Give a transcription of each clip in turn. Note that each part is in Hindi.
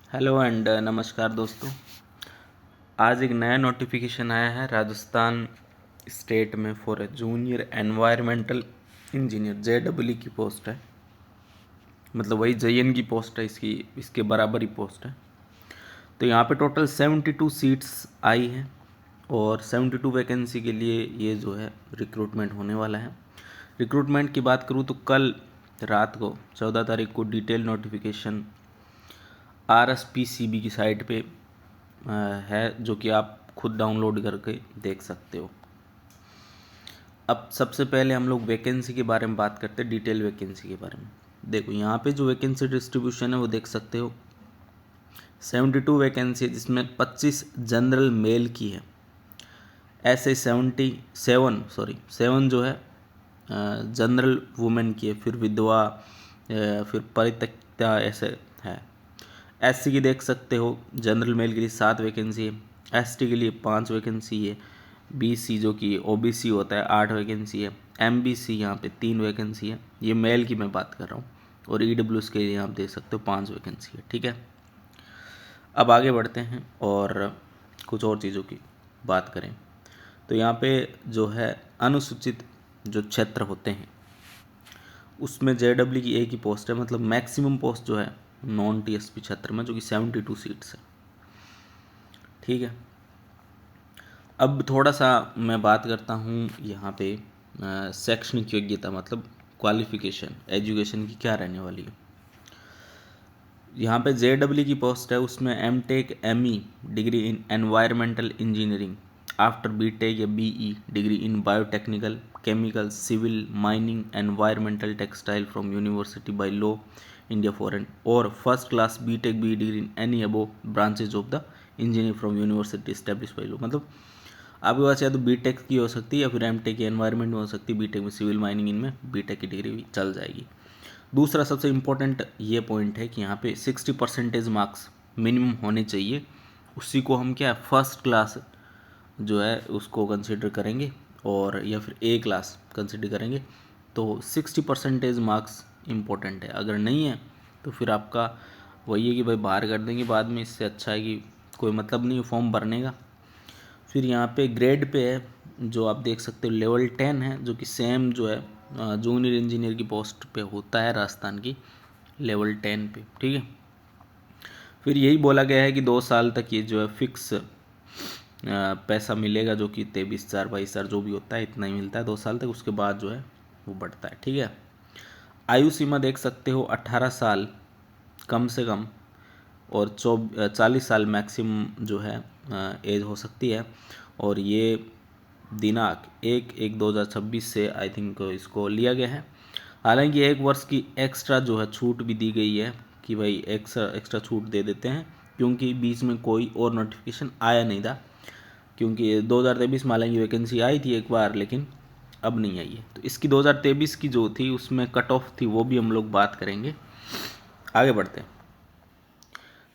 हेलो एंड नमस्कार दोस्तों। आज एक नया नोटिफिकेशन आया है राजस्थान स्टेट में for junior environmental engineer JEE की पोस्ट है। मतलब वही JN की पोस्ट है, इसके बराबर ही पोस्ट है। तो यहाँ पे टोटल 72 सीट्स आई हैं और 72 वैकेंसी के लिए ये जो है रिक्रूटमेंट होने वाला है। रिक्रूटमेंट की बात करूँ तो कल रात को 14 तारीख को डिटेल नोटिफिकेशन RSPCB की साइट पे है, जो कि आप खुद डाउनलोड करके देख सकते हो। अब सबसे पहले हम लोग वैकेंसी के बारे में बात करते हैं, डिटेल वैकेंसी के बारे में। देखो यहाँ पे जो वैकेंसी डिस्ट्रीब्यूशन है वो देख सकते हो। 72 वैकेंसी है जिसमें 25 जनरल मेल की है। ऐसे 7 जो है जनरल वुमेन की है, फिर विधवा, फिर परित्यक्ता ऐसे है। SC की देख सकते हो, जनरल मेल के लिए 7 वैकेंसी है, ST के लिए 5 वैकेंसी है, BC जो कि OBC होता है 8 वैकेंसी है, MBC यहाँ पे 3 वैकेंसी है, ये मेल की मैं बात कर रहा हूँ, और EWS के लिए आप देख सकते हो 5 वैकेंसी है। ठीक है, अब आगे बढ़ते हैं और कुछ और चीज़ों की बात करें तो यहाँ पे जो है अनुसूचित जो क्षेत्र होते हैं उसमें JEE की एक ही पोस्ट है। मतलब मैक्सिमम पोस्ट जो है नॉन TSP क्षेत्र में, जो कि 72 सीट्स है। ठीक है, अब थोड़ा सा मैं बात करता हूँ यहाँ पे शैक्षणिक योग्यता, मतलब क्वालिफिकेशन एजुकेशन की क्या रहने वाली है। यहाँ पे JEE की पोस्ट है, उसमें MTech ME degree in environmental engineering after BTech या BE degree in biotechnical chemical civil mining environmental textile from university by law India foreign, और first class BTech BE degree in any above branches of the engineering from university establish by law. मतलब आपके पास या तो BTech की हो सकती है या फिर MTech की एनवायरमेंट में हो सकती है, BTech में सिविल माइनिंग, इनमें BTech की डिग्री भी चल जाएगी। दूसरा सबसे इम्पोर्टेंट ये पॉइंट है कि यहाँ पे 60% मार्क्स मिनिमम होने चाहिए। उसी को हम क्या फर्स्ट क्लास जो है उसको कंसिडर करेंगे, और या फिर A क्लास कंसिडर करेंगे। तो 60% मार्क्स इम्पोर्टेंट है। अगर नहीं है तो फिर आपका वही है कि भाई बाहर कर देंगे बाद में। इससे अच्छा है कि कोई मतलब नहीं फॉर्म भरने का। फिर यहाँ पे ग्रेड पे है, जो आप देख सकते हो लेवल 10 है, जो कि सेम जो है जूनियर इंजीनियर की पोस्ट पे होता है राजस्थान की, लेवल 10 पे। ठीक है, फिर यही बोला गया है कि 2 साल तक ये जो है फिक्स पैसा मिलेगा, जो कि 23,000 22,000 जो भी होता है इतना ही मिलता है 2 साल तक। उसके बाद जो है वो बढ़ता है। ठीक है, आयु सीमा देख सकते हो 18 साल कम से कम, और 40 साल मैक्सिमम जो है एज हो सकती है। और ये दिनांक 1/1/2026 से आई थिंक इसको लिया गया है। हालांकि 1 वर्ष की एक्स्ट्रा जो है छूट भी दी गई है कि भाई एक्स्ट्रा छूट दे देते हैं, क्योंकि बीच में कोई और नोटिफिकेशन आया नहीं था। क्योंकि 2023 में हालांकि वैकेंसी आई थी एक बार, लेकिन अब नहीं आई है। तो इसकी 2023 की जो थी उसमें कट ऑफ थी, वो भी हम लोग बात करेंगे। आगे बढ़ते हैं।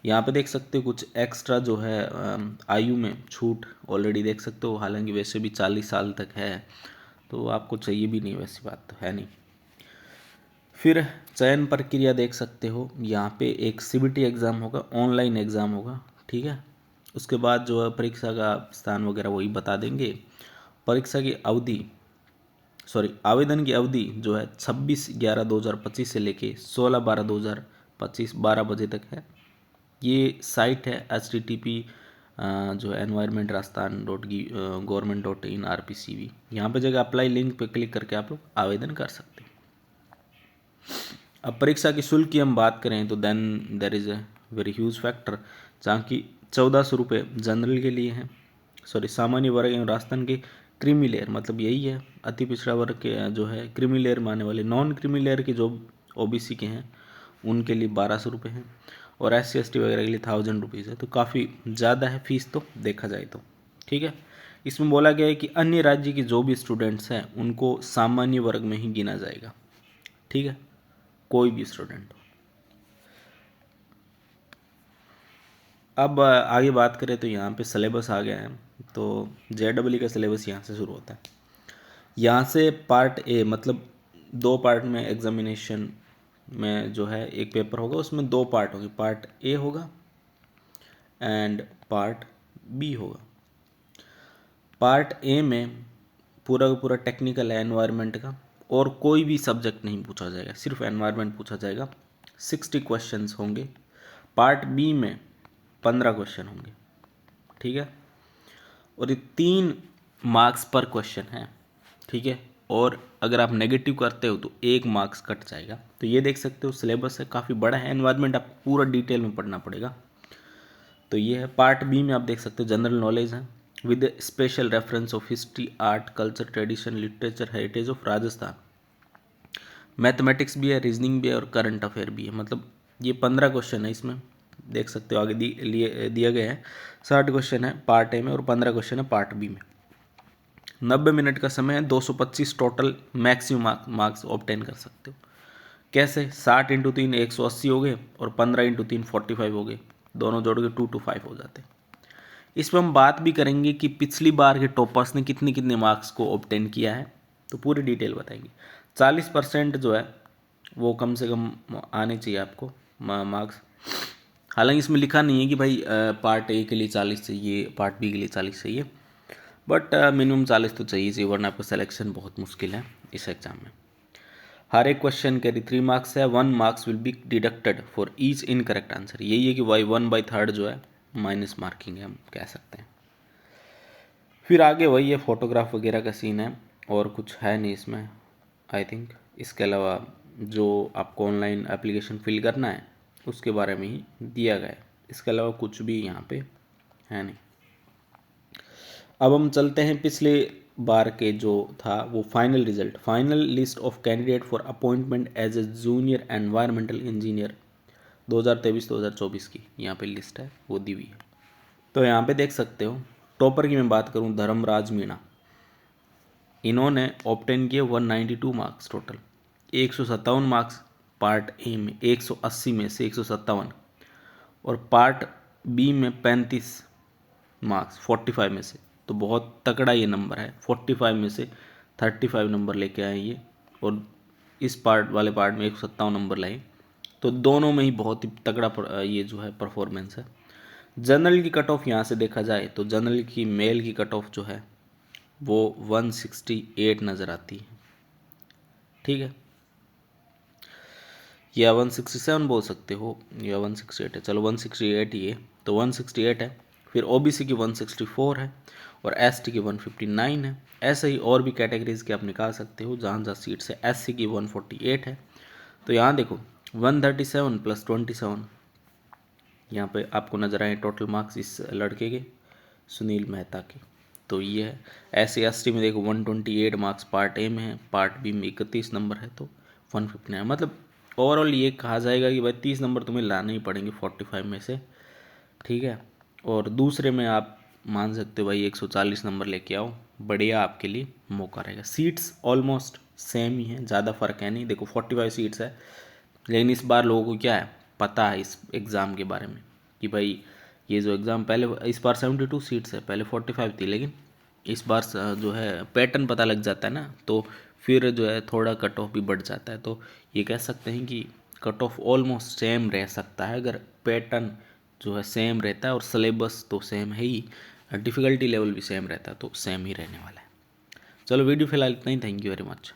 यहाँ पे देख सकते हो कुछ एक्स्ट्रा जो है आयु में छूट ऑलरेडी देख सकते हो। हालांकि वैसे भी 40 साल तक है, तो आपको चाहिए भी नहीं, वैसी बात तो है नहीं। फिर चयन प्रक्रिया देख सकते हो, यहाँ पे एक CBT एग्ज़ाम होगा, ऑनलाइन एग्ज़ाम होगा। ठीक है, उसके बाद जो है परीक्षा का स्थान वगैरह वही बता देंगे। परीक्षा की अवधि आवेदन की अवधि जो है 26/11/2025 से लेके 16/12/2025 12 बजे तक है। ये साइट है HTTP जो है environment.rajasthan.gov.in/RPCB। यहाँ पे जगह अप्लाई लिंक पे क्लिक करके आप लोग आवेदन कर सकते हैं। अब परीक्षा की शुल्क की हम बात करें तो then there is a very huge factor, जहाँ की 1400 रुपये जनरल के लिए हैं, सामान्य वर्ग एवं राजस्थान के क्रीमी लेयर, मतलब यही है अति पिछड़ा वर्ग के जो है क्रीमी लेयर में आने वाले। नॉन क्रीमी लेयर के जो OBC के हैं उनके लिए 1200 रुपये हैं, और SC ST वगैरह के लिए 1000 रुपीज़ है। तो काफ़ी ज़्यादा है फीस तो देखा जाए तो। ठीक है, इसमें बोला गया है कि अन्य राज्य के जो भी स्टूडेंट्स हैं उनको सामान्य वर्ग में ही गिना जाएगा। ठीक है, कोई भी स्टूडेंट हो। अब आगे बात करें तो यहाँ पे सिलेबस आ गया है। तो JEE का सिलेबस यहाँ से शुरू होता है। यहाँ से पार्ट A, मतलब 2 पार्ट में एग्जामिनेशन में जो है एक पेपर होगा, उसमें 2 पार्ट होंगे। पार्ट A होगा एंड पार्ट बी होगा। पार्ट ए में पूरा का पूरा टेक्निकल है एनवायरनमेंट का, और कोई भी सब्जेक्ट नहीं पूछा जाएगा, सिर्फ एनवायरनमेंट पूछा जाएगा। 60 क्वेश्चंस होंगे। पार्ट बी में 15 क्वेश्चन होंगे, ठीक है, और ये 3 मार्क्स पर क्वेश्चन है, ठीक है। और अगर आप नेगेटिव करते हो तो 1 मार्क्स कट जाएगा। तो ये देख सकते हो सिलेबस है, काफ़ी बड़ा है, एनवायरनमेंट आपको पूरा डिटेल में पढ़ना पड़ेगा। तो ये है। पार्ट बी में आप देख सकते हो जनरल नॉलेज है with special reference of history, art, culture, tradition, literature, heritage of Rajasthan. Mathematics भी है, रीजनिंग भी है और करंट अफेयर भी है। मतलब ये 15 क्वेश्चन है, इसमें देख सकते हो आगे दिया गया है। 60 क्वेश्चन है पार्ट ए में और 15 क्वेश्चन है पार्ट बी में। 90 मिनट का समय है, 225 टोटल मैक्सिमम मार्क्स ऑब्टेन कर सकते हो। कैसे? 60 इंटू 3 180 हो गए और 15 इंटू 3 45 हो गए, दोनों जोड़ के 2 to 5 हो जाते हैं। इसमें हम बात भी करेंगे कि पिछली बार के टॉपर्स ने कितने कितने मार्क्स को ऑब्टेन किया है, तो पूरी डिटेल बताएंगे। 40% जो है वो कम से कम आने चाहिए आपको मार्क्स। हालांकि इसमें लिखा नहीं है कि भाई पार्ट ए के लिए 40 चाहिए, पार्ट बी के लिए 40 चाहिए, बट मिनिमम 40 तो चाहिए, वरना आपका सिलेक्शन बहुत मुश्किल है इस एग्ज़ाम में। हर एक क्वेश्चन के 3 मार्क्स है, 1 marks will be deducted for each incorrect answer. यही है कि वाई 1/3 जो है माइनस मार्किंग है, हम कह सकते हैं। फिर आगे वही है, फोटोग्राफ वगैरह का सीन है, और कुछ है नहीं इसमें आई थिंक। इसके अलावा जो आपको ऑनलाइन एप्लीकेशन फिल करना है उसके बारे में ही दिया गया है, इसके अलावा कुछ भी यहाँ पे है नहीं। अब हम चलते हैं पिछले बार के जो था वो final result, final list of candidate for appointment as a junior environmental engineer 2023-2024 की यहाँ पे लिस्ट है, वो दी हुई है। तो यहाँ पे देख सकते हो, टॉपर की मैं बात करूँ धर्मराज मीणा, इन्होंने ऑब्टेन किए 192 marks total. 157 marks part A में, 180 में से 157, और पार्ट बी में 35 मार्क्स 45 में से। तो बहुत तगड़ा ये नंबर है, 45 में से 35 नंबर लेके आए ये, और इस पार्ट वाले पार्ट में 157 नंबर लाए। तो दोनों में ही बहुत ही तगड़ा ये जो है परफॉर्मेंस है। जनरल की कट ऑफ यहाँ से देखा जाए तो जनरल की मेल की कट ऑफ जो है वो 168 नज़र आती है, ठीक है, या 167 बोल सकते हो, या 168 है, चलो 168 ही है, तो 168 है। फिर ओबीसी की 164 है और एसटी की 159 है। ऐसे ही और भी कैटेगरीज के आप निकाल सकते हो जहाँ जहाँ सीट्स है। एससी की 148 है। तो यहाँ देखो 137 + 27 यहाँ पे आपको नजर आए टोटल मार्क्स इस लड़के के, सुनील मेहता के। तो ये है। एससी एसटी में देखो 128 मार्क्स पार्ट ए में है, पार्ट बी में 31 नंबर है, तो 159। मतलब ओवरऑल ये कहा जाएगा कि भाई 30 नंबर तुम्हें लाने ही पड़ेंगे 45 में से, ठीक है। और दूसरे में आप मान सकते हो भाई 140 नंबर लेके आओ, बढ़िया आपके लिए मौका रहेगा। सीट्स ऑलमोस्ट सेम ही है, ज़्यादा फर्क है नहीं। देखो 45 सीट्स है, लेकिन इस बार लोगों को क्या है पता है इस एग्ज़ाम के बारे में कि भाई ये जो एग्ज़ाम पहले, इस बार 72 सीट्स है, पहले 45 थी, लेकिन इस बार जो है पैटर्न पता लग जाता है ना, तो फिर जो है थोड़ा कट ऑफ भी बढ़ जाता है। तो ये कह सकते हैं कि कट ऑफ ऑलमोस्ट सेम रह सकता है अगर पैटर्न जो है सेम रहता है, और सिलेबस तो सेम है ही, डिफ़िकल्टी लेवल भी सेम रहता है, तो सेम ही रहने वाला है। चलो वीडियो फिलहाल इतना ही, थैंक यू वेरी मच।